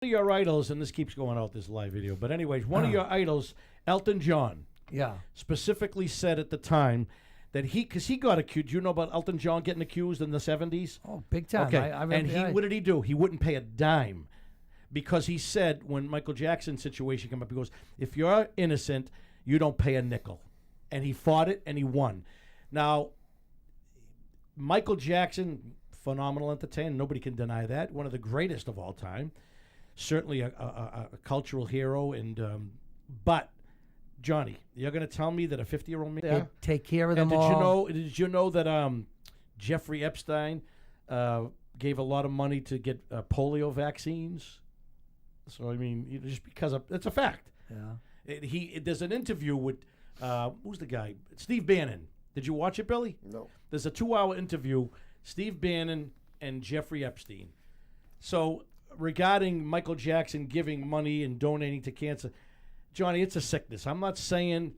of your idols, and this keeps going out, this live video, but anyways, one of your idols, Elton John, Yeah. specifically said at the time that because he got accused. Do you know about Elton John getting accused in the 70s? Oh, big time. Okay, I and remember, what did he do? He wouldn't pay a dime because he said when Michael Jackson's situation came up, he goes, if you're innocent, you don't pay a nickel. And he fought it, and he won. Now, Michael Jackson, phenomenal entertainer. Nobody can deny that. One of the greatest of all time. Certainly a cultural hero. But, Johnny, you're going to tell me that a 50-year-old man... They take care of them and all. Did you know that Jeffrey Epstein gave a lot of money to get polio vaccines? So, I mean, just because it's a fact. Yeah. There's an interview with... who's the guy? Steve Bannon. Did you watch it, Billy? No. There's a 2-hour interview, Steve Bannon and Jeffrey Epstein. So regarding Michael Jackson giving money and donating to cancer, Johnny, it's a sickness. I'm not saying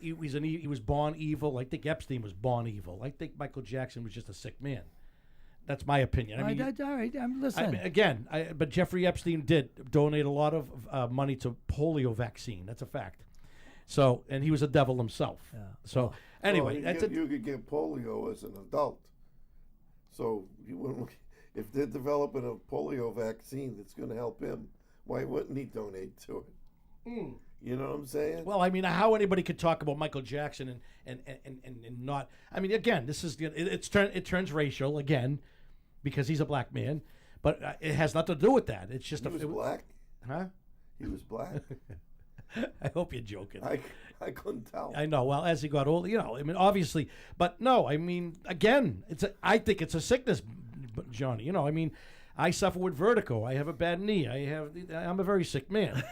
he was born evil. I think Epstein was born evil. I think Michael Jackson was just a sick man. That's my opinion. I mean, all right, I'm listening. but Jeffrey Epstein did donate a lot of money to polio vaccine. That's a fact. So, and he was a devil himself. Yeah. So, anyway, you could get polio as an adult. So, if they're developing a polio vaccine that's going to help him, why wouldn't he donate to it? You know what I'm saying? Well, I mean, how anybody could talk about Michael Jackson and not? I mean, again, this is it turns racial again because he's a black man, but it has nothing to do with that. It's just he was black. Huh? He was black. I hope you're joking. I couldn't tell. I know. Well, as he got older, I mean, obviously, but no, I mean, again, I think it's a sickness, Johnny. I mean, I suffer with vertigo. I have a bad knee. I'm a very sick man.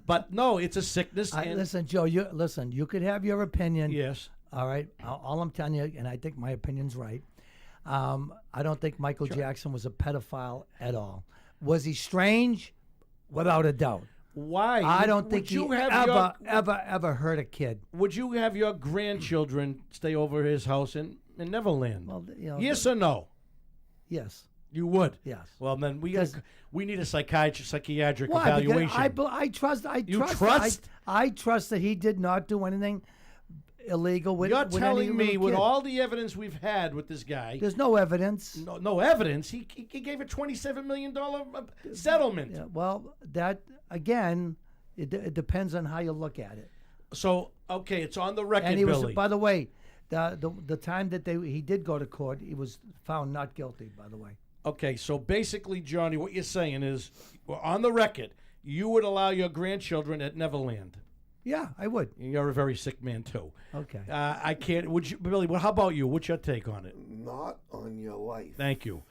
But no, it's a sickness. Listen, Joe. You could have your opinion. Yes. All right. All I'm telling you, and I think my opinion's right. I don't think Michael Jackson was a pedophile at all. Was he strange? Without a doubt. Why? I don't think he ever hurt a kid. Would you have your grandchildren stay over his house in Neverland? Well, yes or no? Yes. You would. Yes. Well, then we need a psychiatric Why? evaluation. Because I trust. You trust? I trust that he did not do anything illegal with. You're with telling any me little with kid. all the evidence we've had with this guy. There's no evidence. No evidence. He gave a $27 million settlement. Yeah, well, that again, it depends on how you look at it. So okay, it's on the record, And he was, Billy. by the way, the time that he did go to court, he was found not guilty. By the way. Okay, so basically, Johnny, what you're saying is, on the record, you would allow your grandchildren at Neverland. Yeah, I would. You're a very sick man too. Okay. I can't. Would you, Billy? How about you? What's your take on it? Not on your life. Thank you.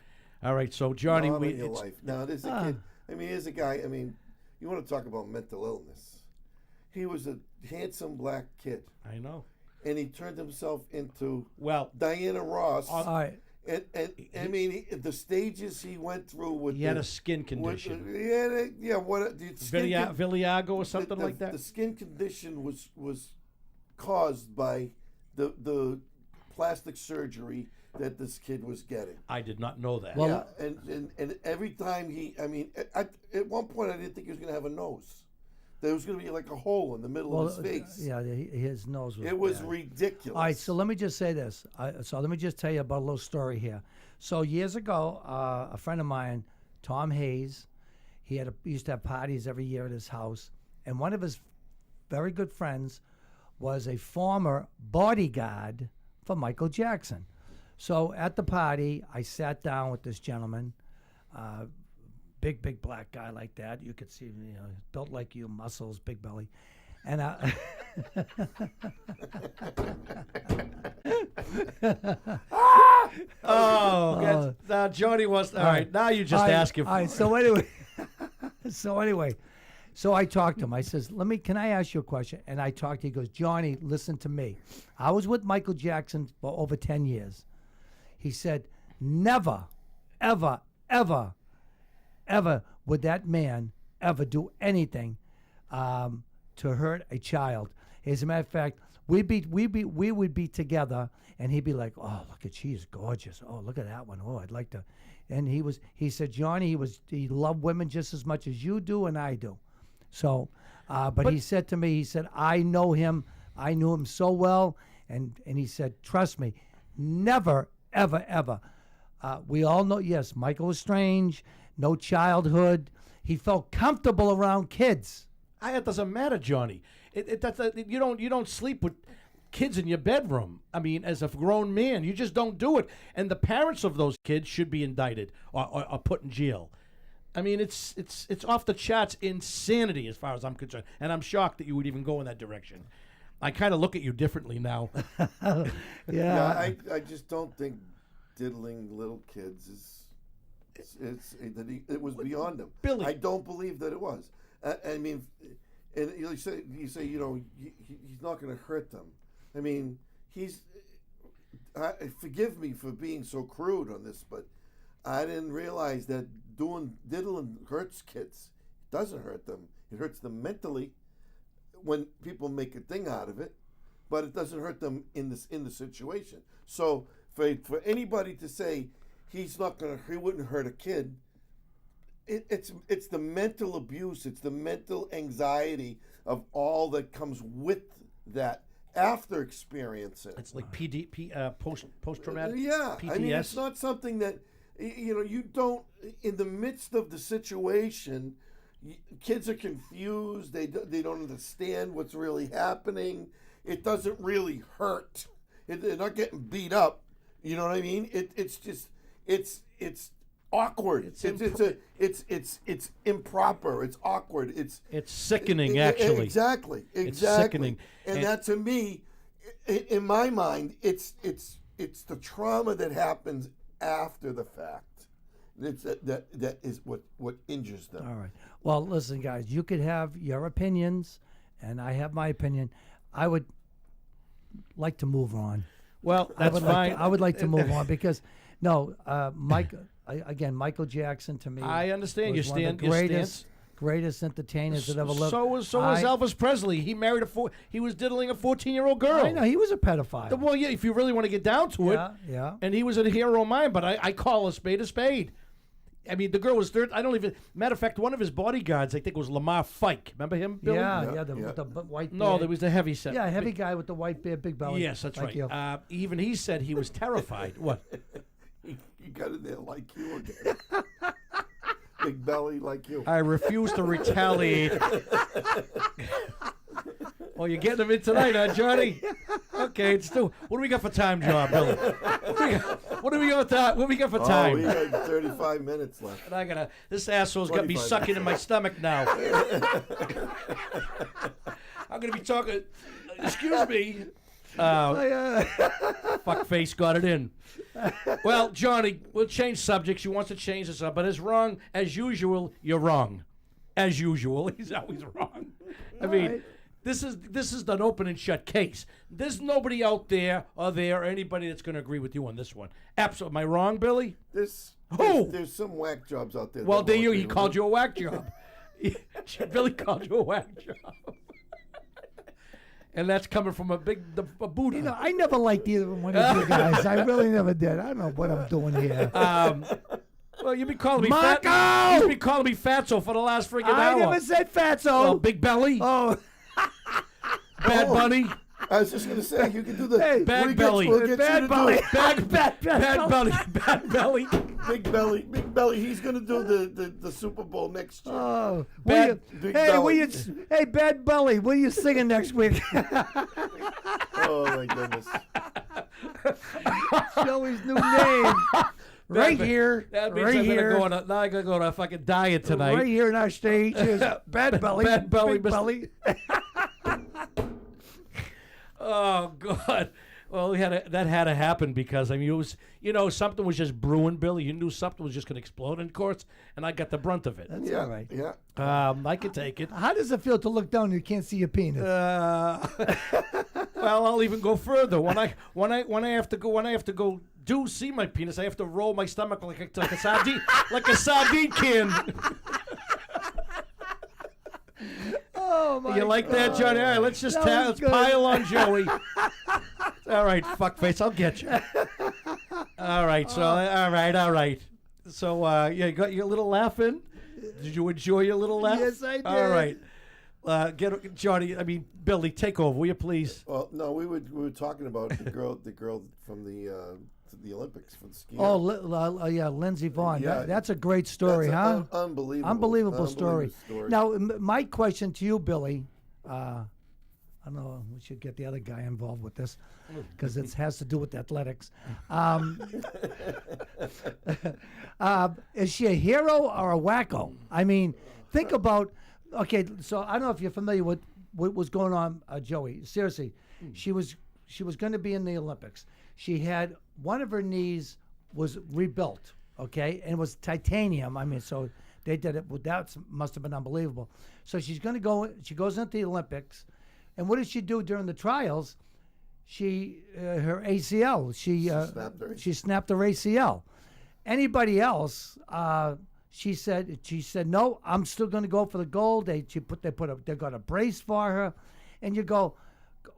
All right, so Johnny, Not on your life. Now, there's a kid. I mean, here's a guy. I mean, you want to talk about mental illness? He was a handsome black kid. I know. And he turned himself into Diana Ross. All right. And I mean, the stages he went through with he had a skin condition. Vitiligo or something like that. The skin condition was caused by the plastic surgery that this kid was getting. I did not know that. Well, and every time at one point I didn't think he was going to have a nose. There was going to be like a hole in the middle of his face. Yeah, his nose was. It was bad. ridiculous. All right, so let me just say this. So let me just tell you about a little story here. So years ago, a friend of mine, Tom Hayes, he used to have parties every year at his house, and one of his very good friends was a former bodyguard for Michael Jackson. So at the party, I sat down with this gentleman. Big black guy like that. You could see, built like you, muscles, big belly. And now Johnny was all right. Now you just ask him. All right. So anyway, so I talked to him. I says, can I ask you a question? And I talked to him. He goes, Johnny, listen to me. I was with Michael Jackson for over 10 years. He said, never, ever, ever would that man ever do anything to hurt a child. As a matter of fact, we would be together, and he'd be like, "Oh, look at she's gorgeous. Oh, look at that one. Oh, I'd like to." And he said, Johnny, he loved women just as much as you do and I do. So, but he said to me, he said, I knew him so well, and he said, trust me, never, ever, ever. We all know, yes, Michael was strange, no childhood. He felt comfortable around kids. It doesn't matter, Johnny. You don't sleep with kids in your bedroom. I mean, as a grown man, you just don't do it. And the parents of those kids should be indicted or put in jail. I mean, it's off the charts insanity as far as I'm concerned. And I'm shocked that you would even go in that direction. I kind of look at you differently now. Yeah. I just don't think diddling little kids it was beyond him. Billy. I don't believe that it was. I mean, and you say he's not going to hurt them. I mean, forgive me for being so crude on this, but I didn't realize that diddling hurts kids. It doesn't hurt them. It hurts them mentally when people make a thing out of it, but it doesn't hurt them in the situation. So for anybody to say he wouldn't hurt a kid, it's the mental abuse, it's the mental anxiety of all that comes with that after experiencing. It's like post-traumatic Yeah, PTS. I mean, it's not something that you don't. In the midst of the situation, kids are confused. They don't understand what's really happening. It doesn't really hurt. They're not getting beat up. You know what I mean? It's just it's awkward. It's improper. It's awkward. It's sickening, actually. Exactly. It's sickening. And that, to me, in my mind, it's the trauma that happens after the fact. That is what injures them. All right. Well, listen, guys, you could have your opinions, and I have my opinion. I would like to move on. Well, that's fine. I would like to move on because, Michael Jackson to me. I understand. was You one of stand. the greatest entertainers that ever lived. So was Elvis Presley. He married he was diddling a 14-year-old girl. I know he was a pedophile. Well, yeah, if you really want to get down to it. Yeah. And he was a hero of mine, but I call a spade a spade. I mean, the girl was third. I don't even. Matter of fact, one of his bodyguards, I think, was Lamar Fike. Remember him, Billy? With the white beard. No, there was the heavy set. Yeah, heavy guy with the white beard, big belly. Yes, that's Like right. you. Even he said he was terrified. What? He got in there like you again. Big belly like you. I refuse to retaliate. Well, you're getting them in tonight, huh, Johnny? Okay, it's still. What do we got for time, John, Billy? What do we got for time? We got 35 minutes left. And this asshole's got me 25 sucking in my stomach now. I'm gonna be talking. Excuse me. Fuckface got it in. Well, Johnny, we'll change subjects. He wants to change this up, but as usual, you're wrong. As usual, he's always wrong. I mean, right. this is an open and shut case. There's nobody out there or anybody that's going to agree with you on this one. Absolutely. Am I wrong, Billy? There's some whack jobs out there. Well, there he called you a whack job. Billy called you a whack job. And that's coming from a Buddha. You know, I never liked either one of you guys. I really never did. I don't know what I'm doing here. Well, you've been calling me Marco! fat. You've been calling me fatso for the last freaking hour. I never said fatso. Well, big belly. Oh, Bad bunny. I was just going to say, you can do the Bad belly. bad belly. Bad belly. Bad belly. Big belly. He's going to do the Super Bowl next year. Oh, Bad- hey, Bad Belly, what are you singing next week? Oh my goodness. Joey's new name. Right here. That means right I'm here. now I gotta go on a fucking diet tonight. Right here on our stage is Bad Belly. Bad Belly, Big Mr. Belly. Oh God. Well, that had to happen because I mean it was something was just brewing, Billy. You knew something was just going to explode in courts, and I got the brunt of it. That's Yeah, all right. yeah. I could take it. How does it feel to look down and you can't see your penis? Well, I'll even go further. When I have to go see my penis, I have to roll my stomach like a sardine, like a sardine can. Oh my You like that, Johnny? All right, let's just That was let's good. pile on Joey. All right, fuckface, I'll get you. All right, so all right. So yeah, you got your little laugh in. Did you enjoy your little laugh? Yes, I did. All right, get Johnny. I mean, Billy, take over, will you please? Well, no, we were talking about the girl from the Olympics for the skiing. Oh, yeah, Lindsey Vaughn. Yeah. That's a great story, That's huh? Unbelievable story. Now, my question to you, Billy, I don't know, we should get the other guy involved with this because it has to do with athletics. Is she a hero or a wacko? I mean, think about, okay, so I don't know if you're familiar with what was going on, Joey. Seriously, she was going to be in the Olympics. She had one of her knees was rebuilt, okay, and it was titanium. I mean, so they did it. Well, that must have been unbelievable. So she's going to go. She goes into the Olympics, and what did she do during the trials? She her ACL. She snapped her ACL. Anybody else? She said no. I'm still going to go for the gold. They got a brace for her, and you go,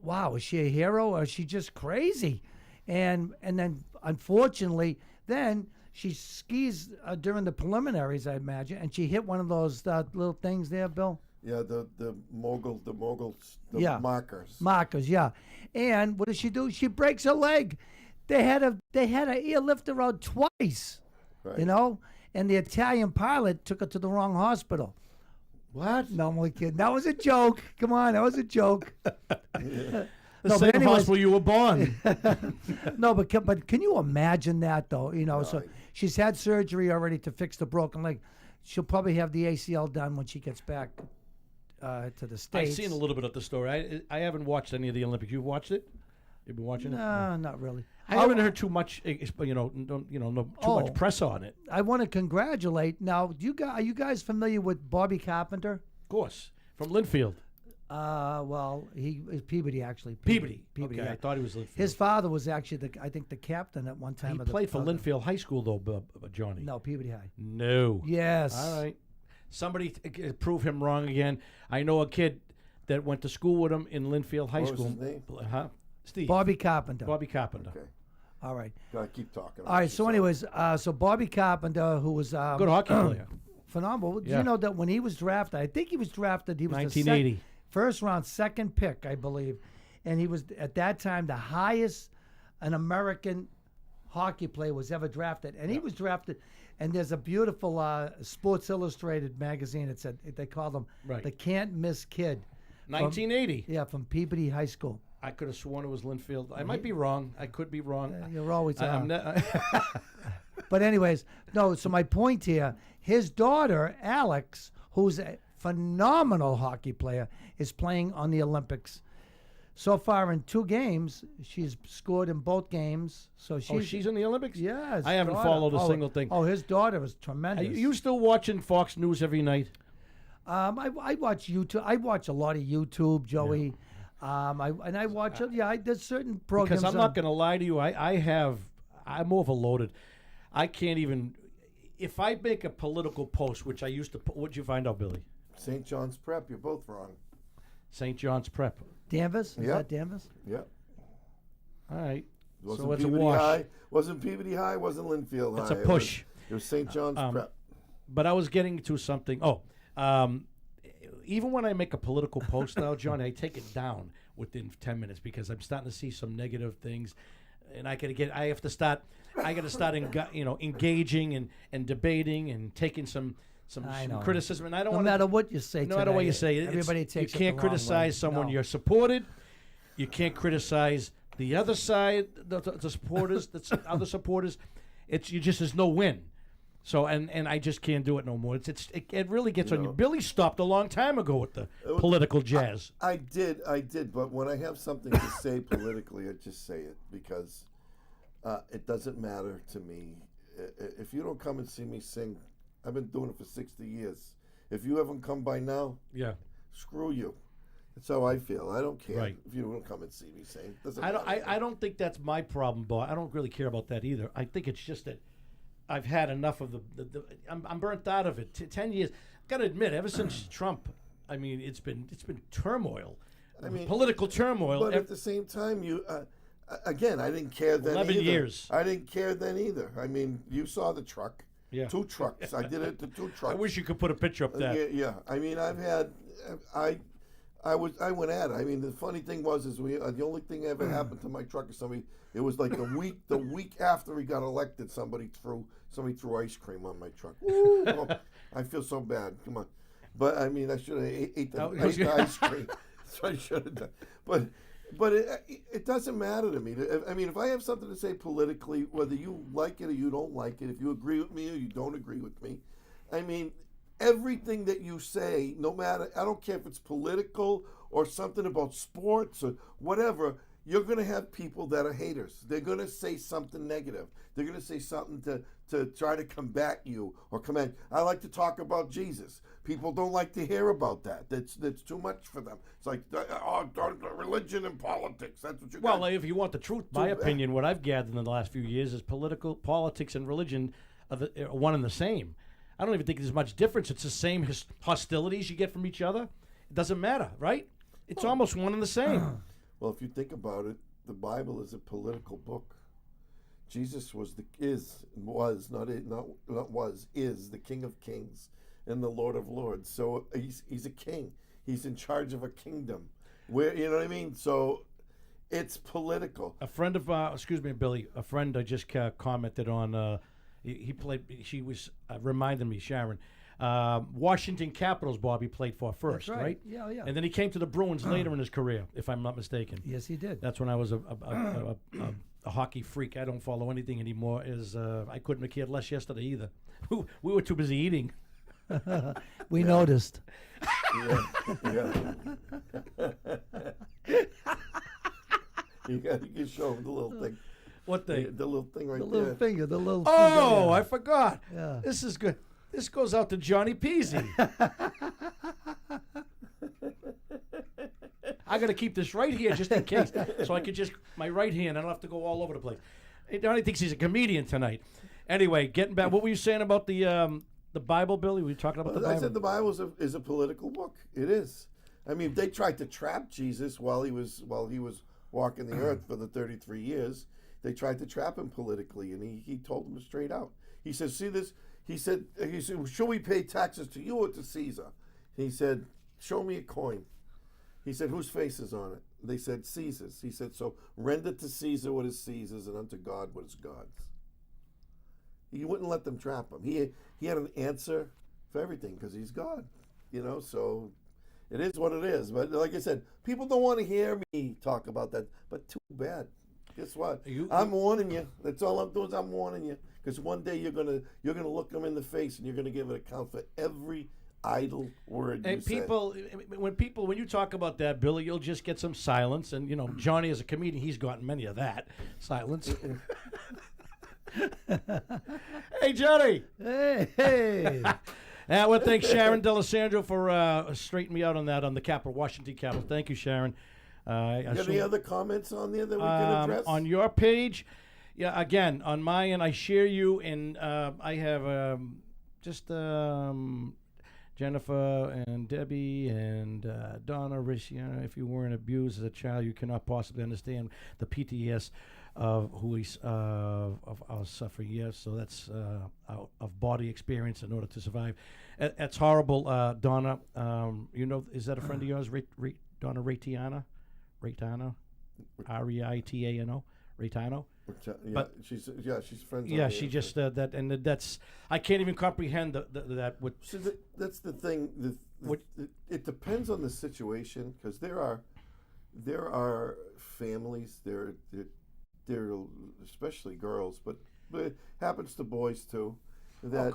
wow, is she a hero or is she just crazy? And then unfortunately, then she skis during the preliminaries, I imagine, and she hit one of those little things there, Bill. Yeah, the moguls, Yeah. markers. Markers, yeah. And what does she do? She breaks her leg. They had a airlift her out twice, Right. you know. And the Italian pilot took her to the wrong hospital. What? No, I'm only kidding. That was a joke. Come on, that was a joke. The No, same but anyways- hospital you were born. No, but can you imagine that though? You know, so Right. she's had surgery already to fix the broken leg. She'll probably have the ACL done when she gets back to the I've States. seen a little bit of the story. I haven't watched any of the Olympics. You've watched it? You've been watching it? No, not really. I haven't heard too much. No, too much press on it. I want to congratulate. Now, are you guys familiar with Bobby Carpenter? Of course, from Linfield. Well, he is Peabody actually. Peabody. Peabody. Okay, Yeah. I thought he was Linfield. His father was actually I think the captain at one time. He of the, played for of the- Linfield High School, though, Johnny. No, Peabody High. No. Yes. All right. Somebody prove him wrong again. I know a kid that went to school with him in Linfield High What was School. his name? Huh? Steve. Bobby Carpenter. Bobby Carpenter. Okay, All right. gotta keep talking. All right. So, anyways, so Bobby Carpenter, who was Good hockey player. phenomenal. Do Yeah. you know that when he was drafted, I think he was drafted. He was 1980. first round, second pick, I believe, and he was at that time the highest an American hockey player was ever drafted, and he was drafted. And there's a beautiful Sports Illustrated magazine. It said they called him Right. the can't miss kid. 1980. Yeah, from Peabody High School. I could have sworn it was Linfield. I might be wrong. I could be wrong. You're always I'm But anyways, no. So my point here, his daughter Alex, who's a phenomenal hockey player, is playing on the Olympics. So far in 2 games, she's scored in both games. So she's in the Olympics? Yeah, his I haven't daughter. followed a Oh, single thing. Oh, his daughter is Are tremendous. you still watching Fox News every night? I watch YouTube. I watch a lot of YouTube, Joey. I watch. There's certain programs. Because I'm not going to lie to you. I'm overloaded. I can't even. If I make a political post, which I used to, what'd you find out, Billy? St. John's Prep. You're both wrong. St. John's Prep. Danvers. Is Yeah. that Danvers? Yeah. All right. Wasn't So it's a Peabody wash. High. Wasn't Peabody High. Wasn't Linfield It's High. a push. It was St. John's Prep. But I was getting to something. Even when I make a political post now, John, I take it down within 10 minutes because I'm starting to see some negative things, and I have to start engaging and debating and taking some I know. criticism. And I don't No want matter what you say, no matter what today, you say, everybody takes you it can't the wrong criticize way. someone No. you're supported. You can't criticize the other side, the supporters, the other supporters. There's no win. So and I just can't do it no more. It really gets on you. Billy stopped a long time ago with the political jazz. I did, but when I have something to say politically, I just say it because it doesn't matter to me. If you don't come and see me sing, I've been doing it for 60 years. If you haven't come by now, Yeah. screw you. That's how I feel. I don't care Right. if you don't come and see me sing. Doesn't I don't. matter. I don't think that's my problem, Bob. I don't really care about that either. I think it's just that I've had enough of I'm burnt out of it. 10 years. Got to admit, ever since Trump I mean, it's been turmoil. I mean, Political turmoil. But at the same time, again, I didn't care then 11 either. years. I didn't care then either. I mean, you saw the truck. Yeah. 2 trucks. I did it to 2 trucks. I wish you could put a picture up that. Yeah. I mean, I went at it. I mean, the funny thing was the only thing that ever happened to my truck is it was like the week after he got elected, somebody threw ice cream on my truck. Ooh, oh, I feel so bad. Come on. But I mean, I should have ate the ice cream. So I should have done. But it doesn't matter to me. I mean, if I have something to say politically, whether you like it or you don't like it, if you agree with me or you don't agree with me, I mean, everything that you say, no matter, I don't care if it's political or something about sports or whatever, you're going to have people that are haters. They're going to say something negative. They're going to say something to try to combat you or comment. I like to talk about Jesus. People don't like to hear about that. That's too much for them. It's like, religion and politics. That's what you Well, if you want the truth, my opinion, what I've gathered in the last few years is politics and religion are one and the same. I don't even think there's much difference. It's the same hostilities you get from each other. It doesn't matter, right? It's almost one and the same. Well, if you think about it, the Bible is a political book. Jesus is the King of Kings and the Lord of Lords. So he's a king. He's in charge of a kingdom. You know what I mean? So it's political. A friend of, excuse me, Billy, a friend I just commented on, he played, she was reminding me, Sharon, Washington Capitals, Bobby played for first, That's right? Yeah. And then he came to the Bruins later in his career, if I'm not mistaken. Yes, he did. That's when I was a hockey freak. I don't follow anything anymore. I couldn't have cared less yesterday either. We were too busy eating. We noticed. Yeah. You can show him the little thing. What thing? The little thing right The there. little finger, the little Oh, finger. I forgot. Yeah. This is good. This goes out to Johnny Peasy. I got to keep this right here just in case, so I could just my right hand. I don't have to go all over the place. Hey, Johnny thinks he's a comedian tonight. Anyway, getting back, what were you saying about the Bible, Billy? Were you talking about the Bible? I said the Bible is a political book. It is. I mean, they tried to trap Jesus while he was walking the earth for the 33 years. They tried to trap him politically, and he told them straight out. He said, "See this?" He said, "Should we pay taxes to you or to Caesar?" He said, "Show me a coin." He said, "Whose face is on it?" They said, "Caesar's." He said, "So render to Caesar what is Caesar's, and unto God what is God's." He wouldn't let them trap him. He had an answer for everything because he's God, So it is what it is. But like I said, people don't want to hear me talk about that. But too bad. Guess what? I'm warning you. That's all I'm doing. Is I'm warning you because one day you're gonna look them in the face and you're gonna give an account for every idle word you say. When you talk about that, Billy, you'll just get some silence. And Johnny, as a comedian, he's gotten many of that silence. Hey, Johnny. Hey. I want to thank Sharon D'Alessandro for straightening me out on that on the Washington Capitol. Thank you, Sharon. Any other comments on there that we can address? On your page, yeah. Again, on my end, I share you, and I have Jennifer and Debbie and Donna Ricciano. If you weren't abused as a child, you cannot possibly understand the PTS of who he's of our suffering. Yes, so that's of body experience in order to survive. It's horrible, Donna. Is that a friend of yours, Donna Reitano? Reitano, Reitano, Reitano. But she's friends. Yeah, she just that, and that's I can't even comprehend that. So that's the thing. It depends on the situation because there are families there especially girls, but it happens to boys too. That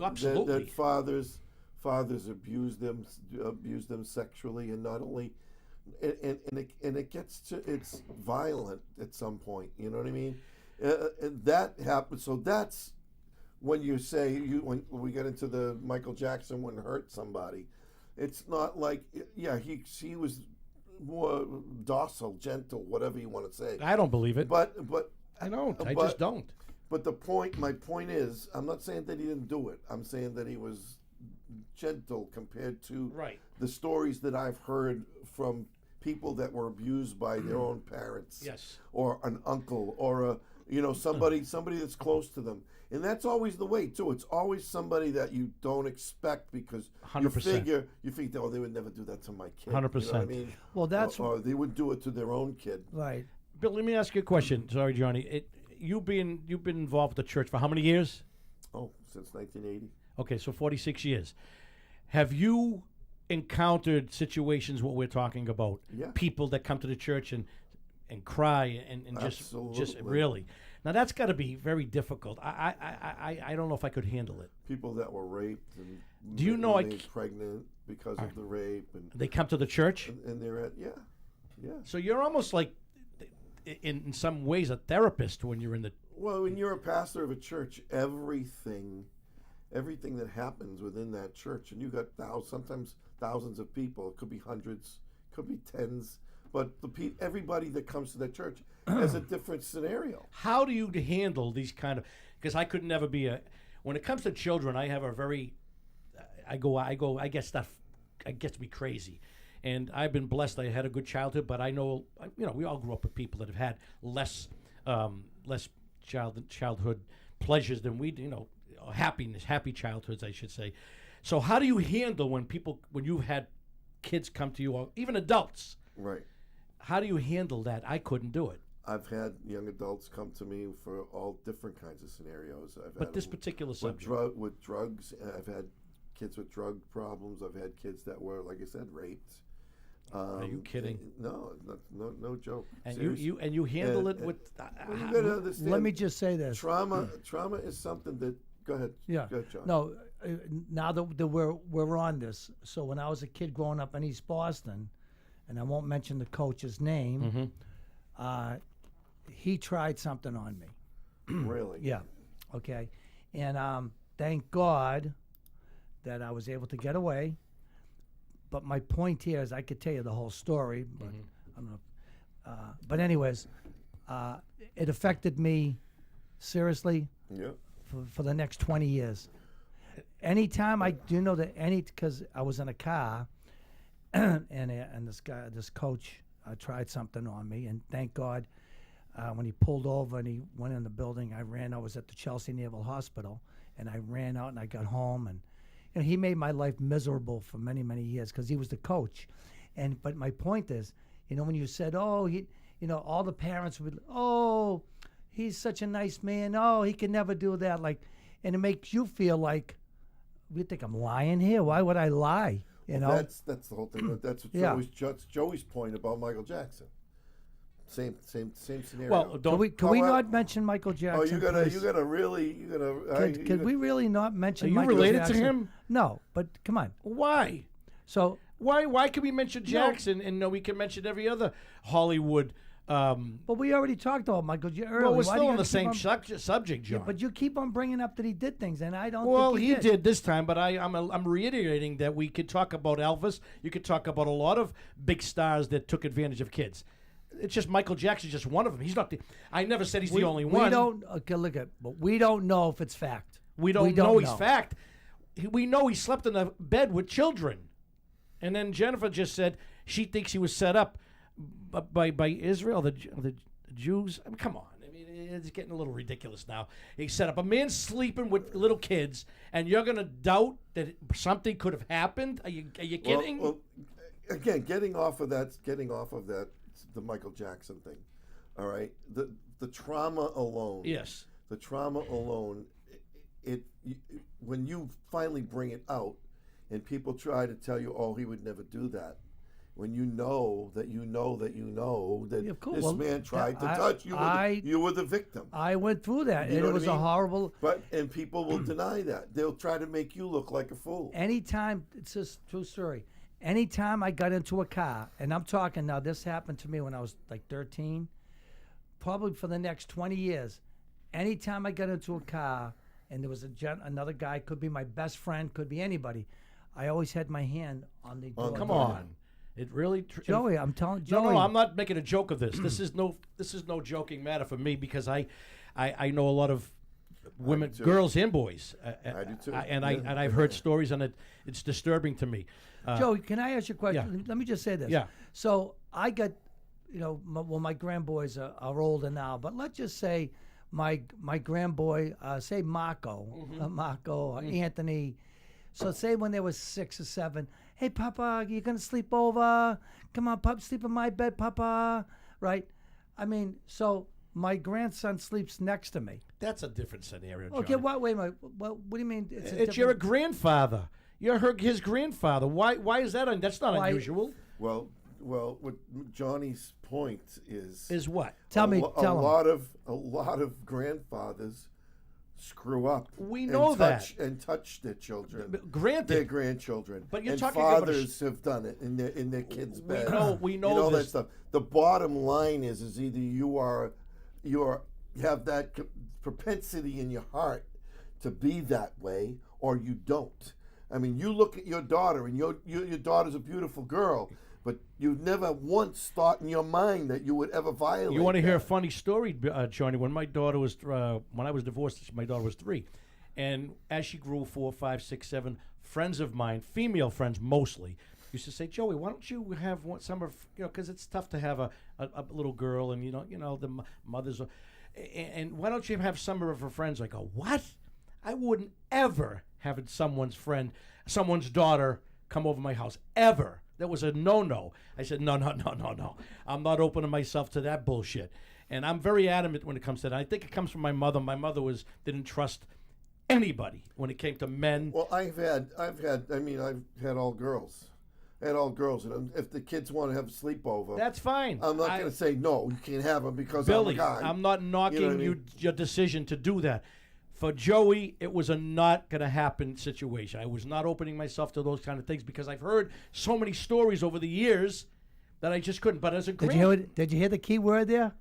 fathers abuse them sexually, and not only. And it gets to it's violent at some point. You know what I mean? And that happens. So that's when you say when we get into the Michael Jackson wouldn't hurt somebody. It's not like he was more docile, gentle, whatever you want to say. I don't believe it. But I don't. I just don't. But my point is, I'm not saying that he didn't do it. I'm saying that he was gentle compared to Right. the stories that I've heard from people that were abused by their own parents, Yes. or an uncle, or a somebody that's close to them, and that's always the way too. It's always somebody that you don't expect because 100%. you think oh, they would never do that to my kid. 100%. You know what I mean? Well, that's or they would do it to their own kid. right. Bill, let me ask you a question. Sorry, Johnny. You've been involved with the church for how many years? Oh, since 1980. Okay, so 46 years. Have you encountered situations what we're talking about? Yeah. People that come to the church and cry and just Absolutely. really. Now that's got to be very difficult. I don't know if I could handle it. People that were raped and Do you know made pregnant because of the rape, and They come to the church, they're at so you're almost like, in some ways, a therapist when you're in the. Well, when you're a pastor of a church, everything that happens within that church, and you got sometimes thousands of people. It could be hundreds, could be tens, but everybody that comes to that church has a different scenario. How do you handle these kind of? Because I could never be a. When it comes to children, I have a very. I get stuff. I get to be crazy. And I've been blessed. I had a good childhood, but I know, we all grew up with people that have had less childhood pleasures than we do, happy childhoods, I should say. So how do you handle when you've had kids come to you, or even adults? Right. How do you handle that? I couldn't do it. I've had young adults come to me for all different kinds of scenarios. But this particular subject. With drugs, I've had kids with drug problems. I've had kids that were, like I said, raped. Are you kidding? No joke. And Seriously. you handle it with. Well, you gotta understand. Let me just say this. Trauma is something that. Go ahead. Yeah. Go ahead, John. No, now that we're on this. So when I was a kid growing up in East Boston, and I won't mention the coach's name, he tried something on me. Really? Yeah. Okay. And thank God that I was able to get away. But my point here is I could tell you the whole story, but I don't know. But anyways, it affected me seriously Yeah. for the next 20 years. Anytime I do know that because I was in a car, and this coach tried something on me, and thank God, when he pulled over and he went in the building, I was at the Chelsea Naval Hospital, and I ran out and I got home, and he made my life miserable for many, many years because he was the coach. But my point is, when you said, oh, all the parents would, oh, he's such a nice man. Oh, he can never do that. And it makes you feel like, you think I'm lying here? Why would I lie? That's the whole thing. That's what Yeah. Joey's point about Michael Jackson. Same scenario. Well, Can we not mention Michael Jackson? Oh, you please? gotta. Could we really not mention Are you Michael related Jackson? to him? No, but come on. Why? So Why can we mention Jackson and no, we can mention every other Hollywood? but we already talked about Michael Jackson earlier. Well, we're Why do still you on the keep same subject, John. Yeah, but you keep on bringing up that he did things, and I don't. Well, think he did this time, but I'm reiterating that we could talk about Elvis. You could talk about a lot of big stars that took advantage of kids. It's just Michael Jackson's just one of them. He's not the. I never said he's the only one. We don't. Okay, look at. But we don't know if it's fact. We don't know he's fact. We know he slept in a bed with children, and then Jennifer just said she thinks he was set up by Israel, the Jews. I mean, come on. I mean, it's getting a little ridiculous now. He set up a man sleeping with little kids, and you're going to doubt that something could have happened? Are you kidding? Well, again, getting off of that, the Michael Jackson thing. All right, the trauma alone. Yes. The trauma alone. When you finally bring it out, and people try to tell you, "Oh, he would never do that." When you know that Yeah, of course. this Well, man tried to I- touch you, you were the victim. I went through that, You and know it what was I a mean? horrible. And people will deny that. They'll try to make you look like a fool. Anytime, it's a true story. Anytime I got into a car, and I'm talking now, this happened to me when I was like 13, probably for the next 20 years. Anytime I got into a car, and there was another guy, could be my best friend, could be anybody, I always had my hand on the door. Come on. It really. Joey, I'm telling Joey. No, I'm not making a joke of this. This is no joking matter for me because I know a lot of women, too. girls and boys. I do too. I've heard stories, and it's disturbing to me. Joey, can I ask you a question? yeah. Let me just say this. Yeah. So I got, my grandboys are older now, but let's just say my grandboy, say Marco, Marco, Anthony. So say when they were 6 or 7, hey, Papa, you going to sleep over? Come on, Papa, sleep in my bed, Papa. Right? I mean, so my grandson sleeps next to me. That's a different scenario, Johnny. Okay, wait a minute. What do you mean? You're a grandfather. You're his grandfather. Why is that? That's not unusual. Well, what Johnny's point is what? Tell him. a lot of grandfathers screw up. We know that. And touch their children, Granted, their grandchildren. But you're and talking about fathers have done it in their kids' beds. We know you know this. that stuff. The bottom line is either you have that propensity in your heart to be that way, or you don't. I mean, you look at your daughter, and your daughter's a beautiful girl, but you've never once thought in your mind that you would ever violate. You want to hear a that. funny story, Johnny? When my daughter was, when I was divorced, my daughter was 3, and as she grew 4, 5, 6, 7, friends of mine, female friends mostly, used to say, Joey, why don't you have some of, because it's tough to have a little girl, and the mothers, and why don't you have some of her friends? I go, what? I wouldn't ever have someone's daughter come over my house, ever. That was a no-no. I said, no. I'm not opening myself to that bullshit. And I'm very adamant when it comes to that. I think it comes from my mother. My mother didn't trust anybody when it came to men. Well, I've had all girls. I had all girls, and if the kids want to have a sleepover, That's fine. I'm not going to say no. You can't have them because Billy, I'm a guy. I'm not knocking You know what I mean? your decision to do that. For Joey, it was a not going to happen situation. I was not opening myself to those kind of things because I've heard so many stories over the years that I just couldn't. But as a Did you hear the key word there?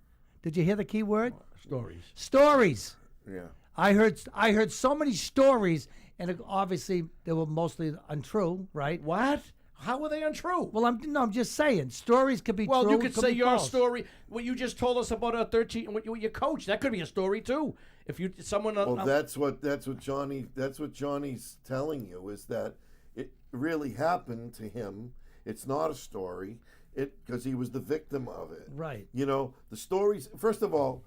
Did you hear the key word? Stories. Stories. Yeah. I heard so many stories, and obviously they were mostly untrue, right? What? How were they untrue? Well, I'm just saying stories could be true. Well, you could say be your false. story. What you just told us about a 13, what your coach. That could be a story too. If someone. Well, that's what Johnny's telling you is that it really happened to him. It's not a story. Because he was the victim of it. Right. The stories. First of all,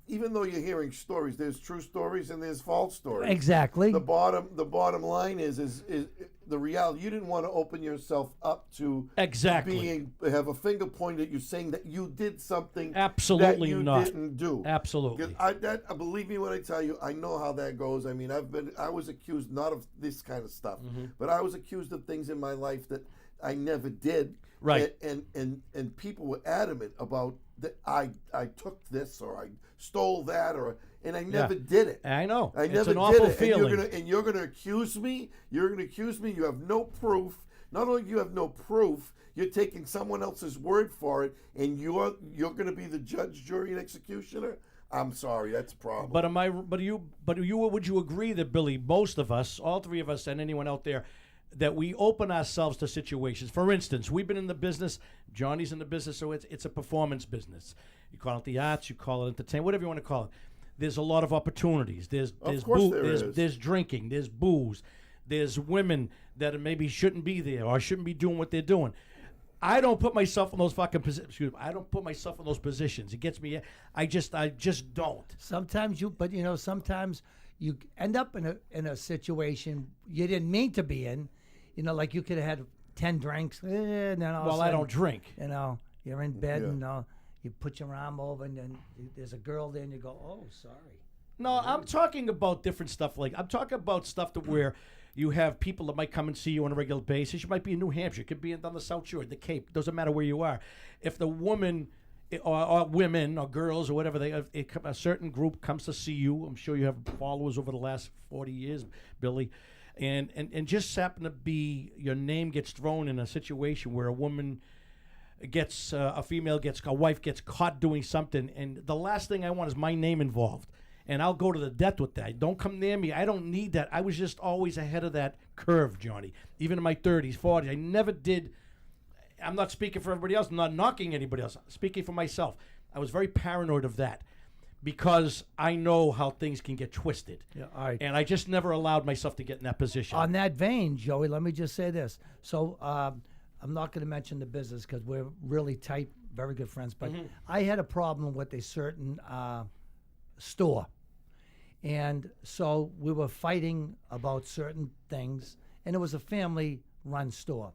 even though you're hearing stories, there's true stories and there's false stories. Exactly. The bottom line is the reality. You didn't want to open yourself up to Exactly. have a finger pointed at you saying that you did something Absolutely that you not. didn't do. Absolutely. Because believe me when I tell you, I know how that goes. I mean, I was accused not of this kind of stuff, but I was accused of things in my life that I never did. Right. And people were adamant about that I took this or I stole that and I never did it. I know. I It's never an awful did it. feeling. And you're gonna accuse me. You're gonna accuse me. You have no proof. Not only do you have no proof, you're taking someone else's word for it, and you're gonna be the judge, jury, and executioner. I'm sorry, that's a problem. Would you agree that, Billy, most of us, all 3 of us, and anyone out there, that we open ourselves to situations? For instance, we've been in the business. Johnny's in the business, so it's a performance business. You call it the arts, you call it entertainment, whatever you want to call it. There's a lot of opportunities. There's drinking, there's booze, there's women that maybe shouldn't be there or shouldn't be doing what they're doing. I don't put myself in those fucking positions. Excuse me. I don't put myself in those positions. It gets me. I just don't. Sometimes sometimes you end up in a situation you didn't mean to be in. Like you could have had 10 drinks. And then all of a Well, I sudden, don't drink. You're in bed Yeah. and you put your arm over, and then there's a girl there, and you go, "Oh, sorry." No, I'm talking about different stuff. I'm talking about stuff that where you have people that might come and see you on a regular basis. You might be in New Hampshire. It could be on the South Shore, the Cape. Doesn't matter where you are. If the woman or women or girls or whatever, a certain group comes to see you. I'm sure you have followers over the last 40 years, Billy. And just happen to be, your name gets thrown in a situation where a woman gets, a wife gets caught doing something, and the last thing I want is my name involved. And I'll go to the death with that. Don't come near me. I don't need that. I was just always ahead of that curve, Johnny. Even in my 30s, 40s, I never did. I'm not speaking for everybody else. I'm not knocking anybody else. I'm speaking for myself. I was very paranoid of that. because I know how things can get twisted. Yeah, all right. And I just never allowed myself to get in that position. On that vein, Joey, let me just say this. So I'm not going to mention the business because we're really tight, very good friends. But I had a problem with a certain store. And so we were fighting about certain things. And it was a family-run store.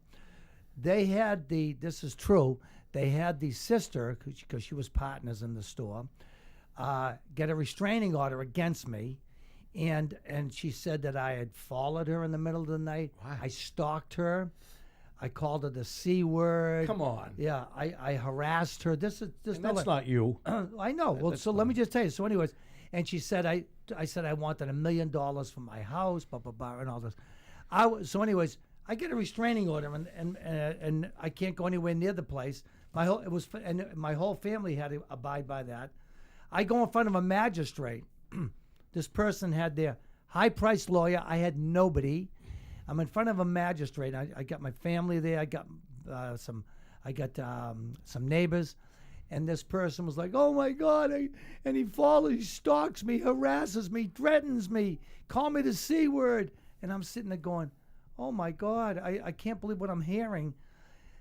They had this is true, they had the sister, because she was partners in the store, get a restraining order against me, and she said that I had followed her in the middle of the night. Wow. I stalked her. I called her the C word. Come on. Yeah, I harassed her. This And that's not you. I know. Well, so let me just tell you. So, anyways, and she said I said I wanted $1 million for my house, blah blah blah, and all this. So, anyways, I get a restraining order, and I can't go anywhere near the place. My whole family had to abide by that. I go in front of a magistrate. This person had their high-priced lawyer. I had nobody. I'm in front of a magistrate. I got my family there. I got some neighbors, and this person was like, "Oh my God!" And he stalks me, harasses me, threatens me, call me the C word, and I'm sitting there going, "Oh my God! I can't believe what I'm hearing."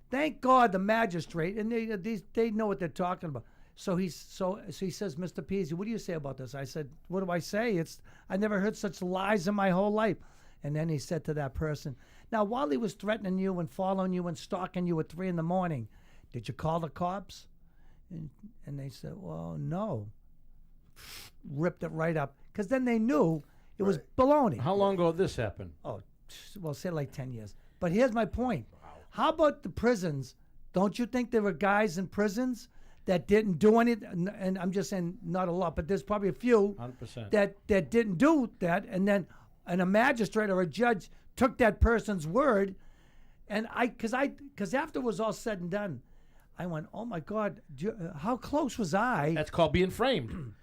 Thank God the magistrate, and they know what they're talking about. So he says, "Mr. Peasy, what do you say about this?" I said, "What do I say? I never heard such lies in my whole life." And then he said to that person, "Now, while he was threatening you and following you and stalking you at 3 a.m, did you call the cops?" And they said, "Well, no." Ripped it right up, because then they knew it was baloney. How long ago did this happen? Oh, well, say like 10 years. But here's my point. How about the prisons? Don't you think there were guys in prisons that didn't do anything? And I'm just saying not a lot, but there's probably a few 100%. that didn't do that. And then a magistrate or a judge took that person's word. And because after it was all said and done, I went, "Oh my God, how close was I?" That's called being framed.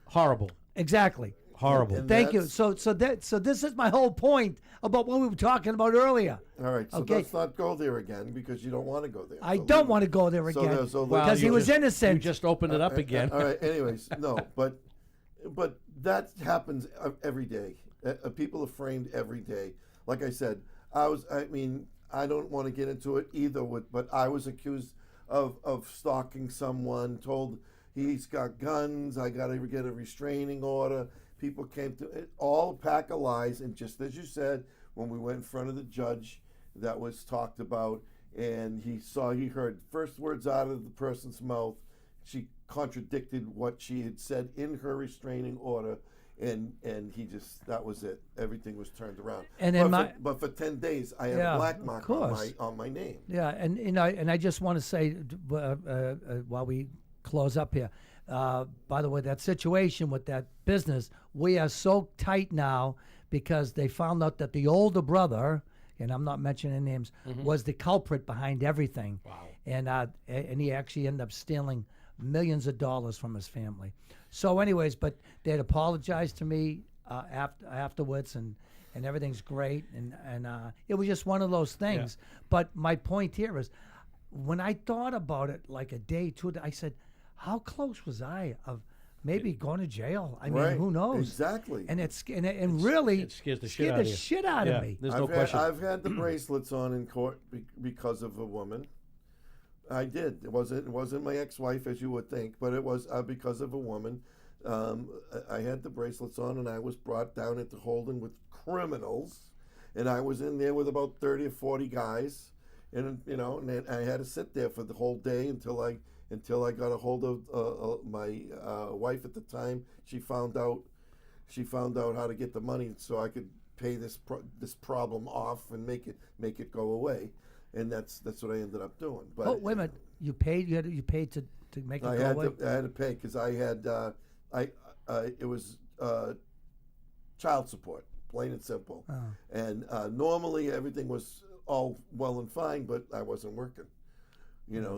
Horrible. Exactly. Horrible. And Thank you. that's- So this is my whole point about what we were talking about earlier. All right, so Okay. let's not go there again because you don't want to go there. I So don't leave want to it. go there So again there- so Well, because he you was just- innocent. You just opened it up again. All right. Anyways, no, but that happens every day. People are framed every day. Like I said, I mean, I don't want to get into it either. But I was accused of stalking someone. Told he's got guns. I got to get a restraining order. People came to it, all a pack of lies. And just as you said, when we went in front of the judge, that was talked about, and he heard first words out of the person's mouth. She contradicted what she had said in her restraining order, and that was it. Everything was turned around. And then but for 10 days, I had Yeah, a black of mark course. on my name. Yeah, and I just want to say while we close up here, by the way, that situation with that business, we are so tight now because they found out that the older brother, and I'm not mentioning names, was the culprit behind everything. Wow. And he actually ended up stealing millions of dollars from his family. So, anyways, but they had apologized to me afterwards, and everything's great, and it was just one of those things. Yeah. But my point here is, when I thought about it, like a day, 2 days, I said, how close was I of maybe going to jail? I mean, Right. who knows? Exactly. And really it scares the scared shit out the of you. shit out Yeah, of me. there's no question. I've had the bracelets on in court because of a woman. I did. It wasn't my ex-wife, as you would think, but it was because of a woman. I had the bracelets on, and I was brought down into Holden with criminals, and I was in there with about 30 or 40 guys, and and I had to sit there for the whole day until I got a hold of my wife at the time. She found out how to get the money so I could pay this problem off and make it go away. And that's what I ended up doing. But Oh, wait a minute. You paid to make it I go had away? to pay because I had it was child support, plain and simple. Oh. And normally everything was all well and fine, but I wasn't working.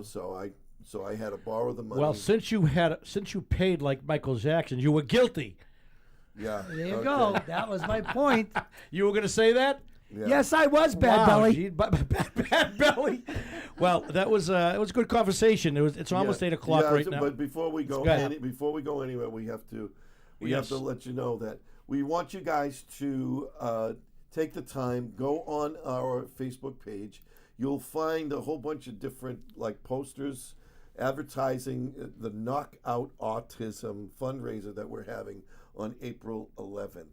So I had to borrow the money. Well, since you paid like Michael Jackson, you were guilty. yeah. There you okay. go. That was my point. You were going to say that? Yeah. Yes, I was Bad Wow, Belly. gee, bad belly. Well, that was it was a good conversation. It's almost 8 o'clock right now. But before we go, Go ahead. before we go anywhere, we have to Yes. let you know that we want you guys to take the time, go on our Facebook page. You'll find a whole bunch of different like posters advertising the Knockout Autism fundraiser that we're having on April 11th.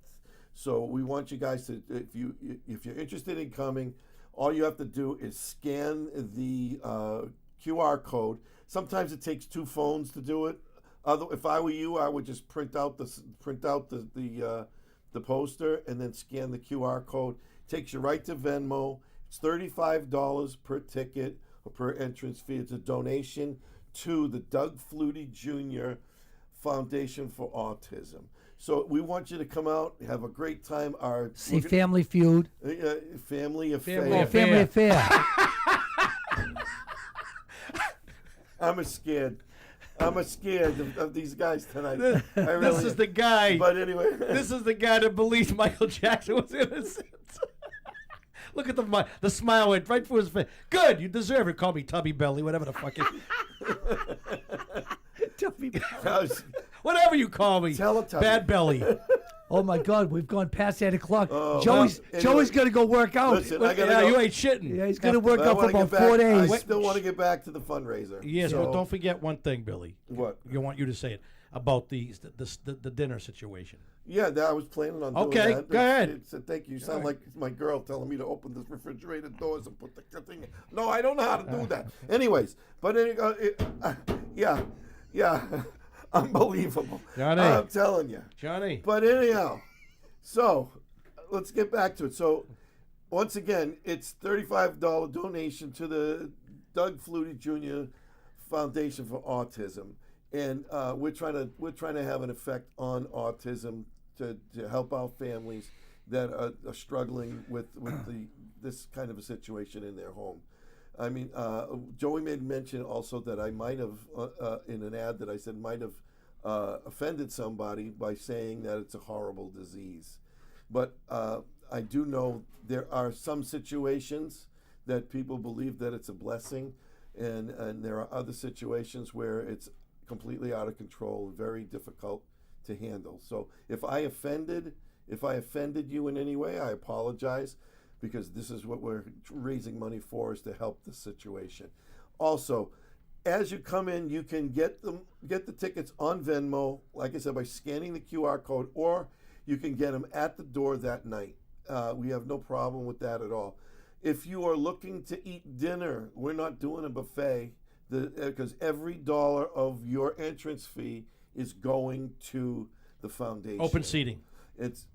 So we want you guys to, if you're interested in coming, all you have to do is scan the QR code. Sometimes it takes 2 phones to do it. If I were you, I would just print out the poster and then scan the QR code. Takes you right to Venmo. It's $35 per ticket or per entrance fee. It's a donation to the Doug Flutie Jr. Foundation for Autism. So we want you to come out, have a great time. See Family Feud. Family Affair. Family Affair. Family Affair. I'm scared of these guys tonight. I This really is am. the guy. But anyway, This is the guy that believes Michael Jackson was innocent. Look at the smile went right through his face. Good, you deserve it. Call me Tubby Belly, whatever the fuck whatever you call me. Teletubby. Bad Belly. Oh my God, we've gone past 8 o'clock. Oh, Joey's well, Joey's anyway. gonna go work out. Listen, I gotta Yeah, go. you ain't shitting. Yeah, he's gonna work But I out for wanna get about 4 back- days. I still want to get back to the fundraiser. Yes, So- but don't forget one thing, Billy. What? You want you to say it about the dinner situation. Yeah, I was planning on doing Okay, that. go ahead. Thank you. You sound like my girl telling me to open the refrigerator doors and put the thing in. No, I don't know how to do that. Anyways, but yeah, unbelievable. Johnny. I'm telling you. Johnny. But anyhow, so let's get back to it. So once again, it's $35 donation to the Doug Flutie Jr. Foundation for Autism, and we're trying to have an effect on autism to help out families that are struggling with this kind of a situation in their home. I mean, Joey made mention also that I might have in an ad that I said might have offended somebody by saying that it's a horrible disease, but I do know there are some situations that people believe that it's a blessing, and there are other situations where it's completely out of control, very difficult to handle. So if I offended you in any way, I apologize, because this is what we're raising money for, is to help the situation. Also, as you come in, you can get the tickets on Venmo, like I said, by scanning the QR code, or you can get them at the door that night. We have no problem with that at all. If you are looking to eat dinner, we're not doing a buffet, because every dollar of your entrance fee is going to the foundation. Open seating. It's.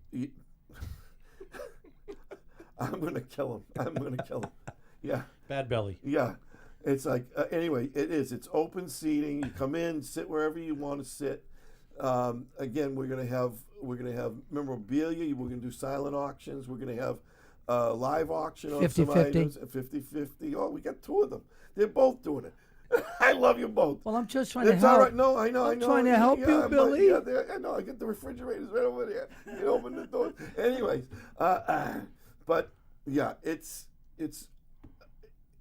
I'm gonna kill him. Yeah. Bad Belly. Yeah. It's like anyway. It is. It's open seating. You come in, sit wherever you want to sit. Again, we're gonna have memorabilia. We're gonna do silent auctions. We're gonna have live auction on 50-50. some items. 50-50. Oh, we got 2 of them. They're both doing it. I love you both. Well, I'm just trying to It's help. all right. No, I know. I'm trying to help you, but- Billy. Yeah, I know. I get the refrigerators right over there. You can open the door. Anyways, but yeah, it's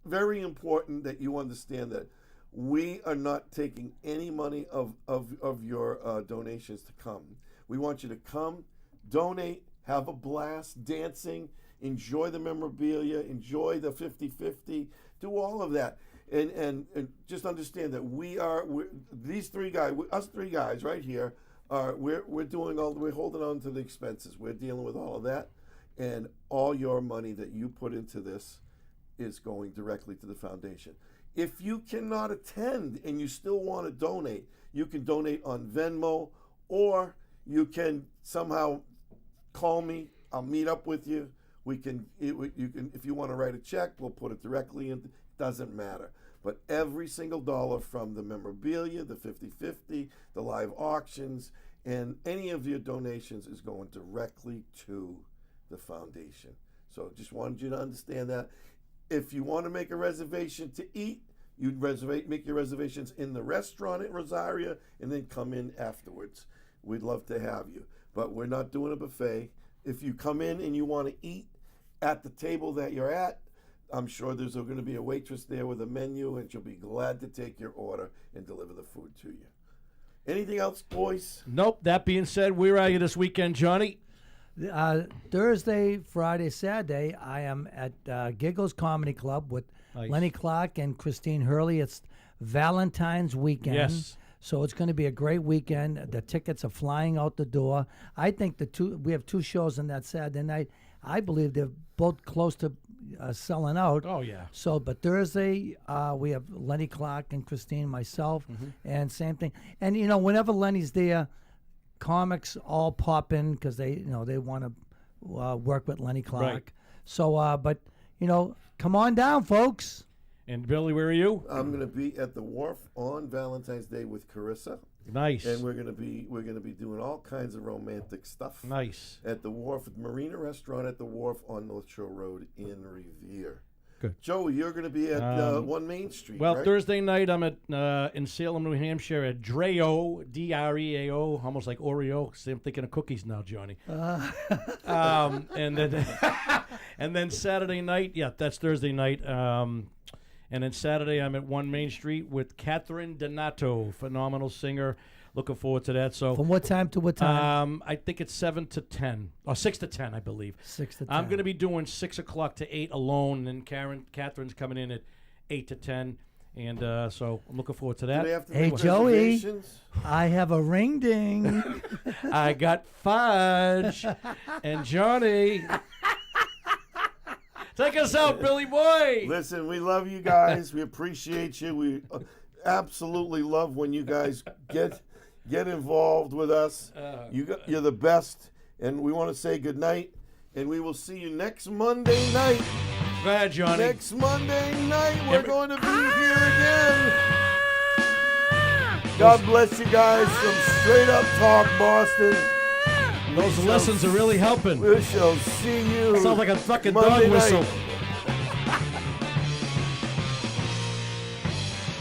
very important that you understand that we are not taking any money of your donations to come. We want you to come, donate, have a blast, dancing, enjoy the memorabilia, enjoy the 50-50, do all of that. And just understand that these 3 guys, us 3 guys right here, we're holding on to the expenses. We're dealing with all of that, and all your money that you put into this is going directly to the foundation. If you cannot attend and you still want to donate, you can donate on Venmo, or you can somehow call me. I'll meet up with you. You can, if you want to write a check, we'll put it directly in. Doesn't matter. But every single dollar from the memorabilia, the 50-50, the live auctions, and any of your donations is going directly to the foundation. So just wanted you to understand that. If you want to make a reservation to eat, you'd make your reservations in the restaurant at Rosaria and then come in afterwards. We'd love to have you. But we're not doing a buffet. If you come in and you want to eat at the table that you're at, I'm sure there's going to be a waitress there with a menu, and she'll be glad to take your order and deliver the food to you. Anything else, boys? Nope. That being said, where are you this weekend, Johnny? Thursday, Friday, Saturday, I am at Giggles Comedy Club with Nice. Lenny Clark and Christine Hurley. It's Valentine's weekend. Yes. So it's going to be a great weekend. The tickets are flying out the door. I think we have 2 shows on that Saturday night. I believe they're both close to selling out. Oh, yeah. So, but Thursday, we have Lenny Clark and Christine, myself, and same thing. And, whenever Lenny's there, comics all pop in because they want to work with Lenny Clark. Right. So, but, come on down, folks. And Billy, where are you? I'm going to be at the Wharf on Valentine's Day with Carissa, Nice. and we're going to be doing all kinds of romantic stuff Nice. at the Wharf, at the Marina Restaurant at the Wharf on North Shore Road in Revere. Good. Joey, you're going to be at 1 Main Street, Well, right? Thursday night I'm at in Salem, New Hampshire at Dreo, D-R-E-A-O, almost like Oreo. See, I'm thinking of cookies now, Johnny. And then and then Saturday night, yeah, that's Thursday night. And then Saturday I'm at 1 Main Street with Catherine Donato, phenomenal singer. Looking forward to that. So From what time to what time? I think it's 7 to 10 or 6 to 10, I believe. 6 to 10. I'm going to be doing 6 o'clock to 8 alone, and then Catherine's coming in at 8 to 10, and so I'm looking forward to Do they that. have to Hey, make Joey. reservations? I have a ring ding. I got fudge, and Johnny. Take us out, Billy boy. Listen, we love you guys. We appreciate you. We absolutely love when you guys get involved with us. You're the best, and we want to say good night. And we will see you next Monday night. Go ahead, Johnny. Next Monday night, we're going to be here again. God bless you guys from Straight Up Talk Boston. Those lessons are really helping. We shall see you. Sounds like a fucking Monday dog whistle. night.